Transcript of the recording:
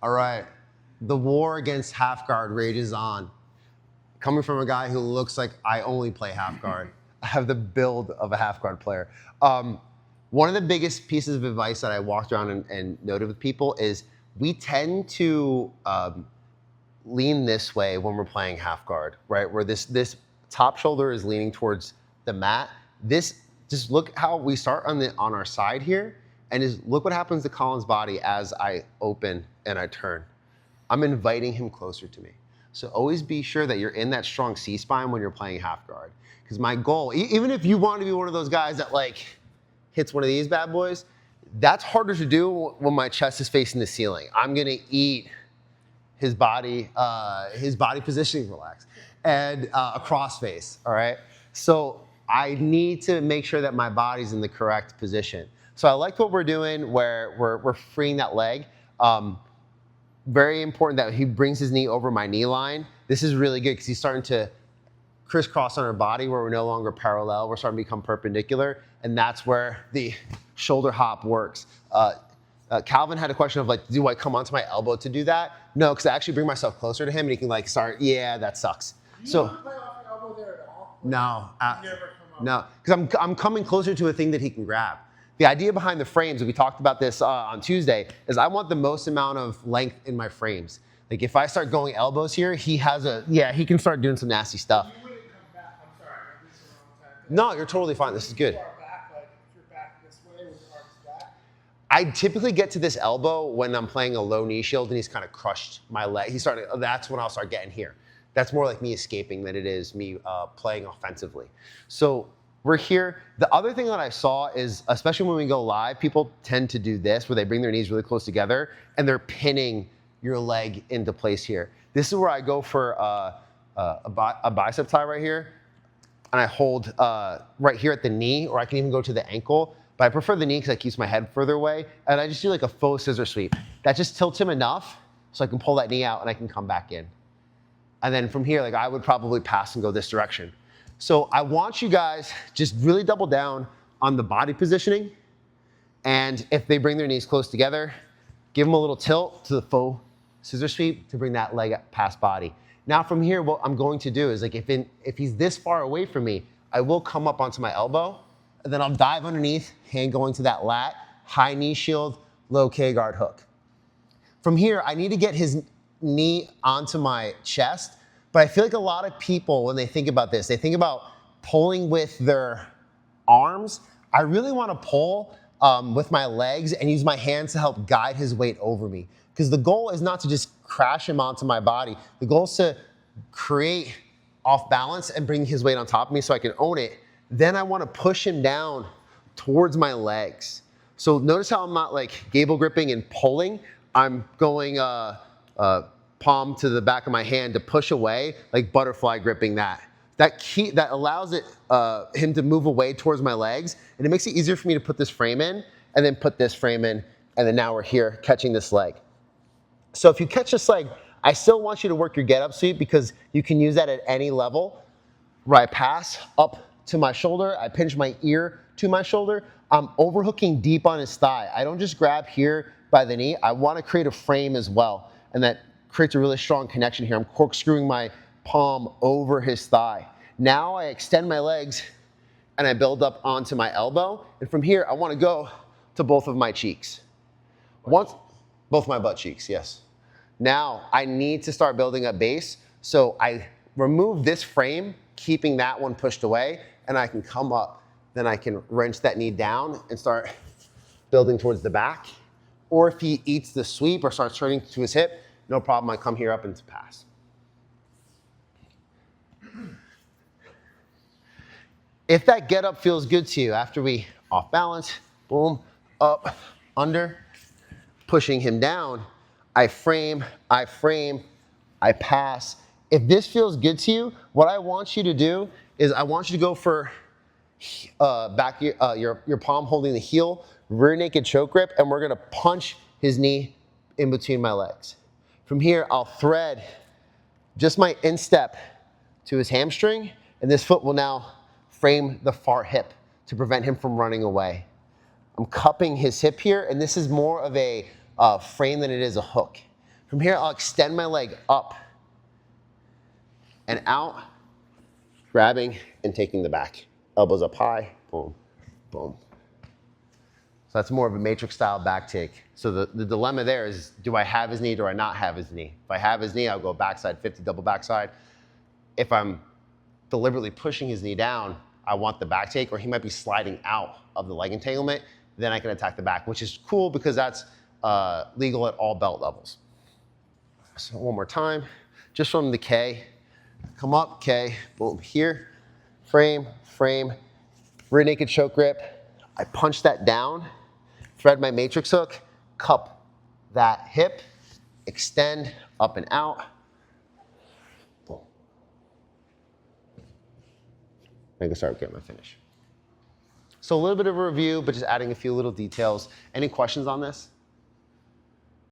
All right. The war against half guard rages on. Coming from a guy who looks like I only play half guard. I have the build of a half guard player. One of the biggest pieces of advice that I walked around and noted with people is we tend to lean this way when we're playing half guard, right? Where this top shoulder is leaning towards the mat. Just look how we start on our side here, and just look what happens to Colin's body as I open and I turn. I'm inviting him closer to me. So always be sure that you're in that strong C-spine when you're playing half guard. Because my goal, even if you want to be one of those guys that like hits one of these bad boys, that's harder to do when my chest is facing the ceiling. I'm gonna eat his body positioning, relax, and a cross face, all right? So I need to make sure that my body's in the correct position. So I like what we're doing where we're freeing that leg. Very important that he brings his knee over my knee line. This is really good because he's starting to crisscross on our body where we're no longer parallel. We're starting to become perpendicular, and that's where the shoulder hop works. Calvin had a question of like, do I come onto my elbow to do that? No, because I actually bring myself closer to him and he can like start, yeah, that sucks. Do you ever play off your elbow there at all? No. Never come up. No, because I'm coming closer to a thing that he can grab. The idea behind the frames, we talked about this on Tuesday, is I want the most amount of length in my frames. Like if I start going elbows here, he can start doing some nasty stuff. You wouldn't come back. I'm sorry, I did the wrong time. No, you're totally fine. This is good. Far back, like if you're back this way with your arms back. I typically get to this elbow when I'm playing a low knee shield and he's kind of crushed my leg. That's when I'll start getting here. That's more like me escaping than it is me playing offensively. So we're here. The other thing that I saw is, especially when we go live, people tend to do this where they bring their knees really close together and they're pinning your leg into place here. This is where I go for a bicep tie right here, and I hold right here at the knee, or I can even go to the ankle. But I prefer the knee because it keeps my head further away, and I just do like a faux scissor sweep. That just tilts him enough so I can pull that knee out and I can come back in. And then from here, like I would probably pass and go this direction. So I want you guys just really double down on the body positioning, and if they bring their knees close together, give them a little tilt to the faux scissor sweep to bring that leg up past body. Now from here, what I'm going to do is like if he's this far away from me, I will come up onto my elbow, and then I'll dive underneath, hand going to that lat, high knee shield, low K-guard hook. From here, I need to get his knee onto my chest, but I feel like a lot of people, when they think about this, they think about pulling with their arms. I really want to pull with my legs and use my hands to help guide his weight over me. Because the goal is not to just crash him onto my body. The goal is to create off balance and bring his weight on top of me so I can own it. Then I want to push him down towards my legs. So notice how I'm not like gable gripping and pulling. I'm going palm to the back of my hand to push away, like butterfly gripping that. That allows him to move away towards my legs, and it makes it easier for me to put this frame in, and then put this frame in, and then now we're here catching this leg. So if you catch this leg, I still want you to work your get up sweep because you can use that at any level. Where I pass up to my shoulder, I pinch my ear to my shoulder. I'm overhooking deep on his thigh. I don't just grab here by the knee. I want to create a frame as well, and that creates a really strong connection here. I'm corkscrewing my palm over his thigh. Now I extend my legs and I build up onto my elbow. And from here, I want to go to both of my cheeks. Both my butt cheeks, yes. Now I need to start building up base. So I remove this frame, keeping that one pushed away, and I can come up. Then I can wrench that knee down and start building towards the back. Or if he eats the sweep or starts turning to his hip, no problem, I come here up into pass. If that get up feels good to you, after we off balance, boom, up, under, pushing him down, I frame, I pass. If this feels good to you, what I want you to do is I want you to go for back your palm holding the heel, rear naked choke grip, and we're gonna punch his knee in between my legs. From here, I'll thread just my instep to his hamstring, and this foot will now frame the far hip to prevent him from running away. I'm cupping his hip here, and this is more of a frame than it is a hook. From here, I'll extend my leg up and out, grabbing and taking the back. Elbows up high, boom, boom. So that's more of a matrix style back take. So the dilemma there is, do I have his knee, do I not have his knee? If I have his knee, I'll go backside 50, double backside. If I'm deliberately pushing his knee down, I want the back take, or he might be sliding out of the leg entanglement, then I can attack the back, which is cool because that's legal at all belt levels. So one more time, just from the K, come up, K, boom, here, frame, frame, rear naked choke grip. I punch that down, thread my matrix hook, cup that hip, extend up and out, boom. I can start getting my finish. So a little bit of a review, but just adding a few little details. Any questions on this?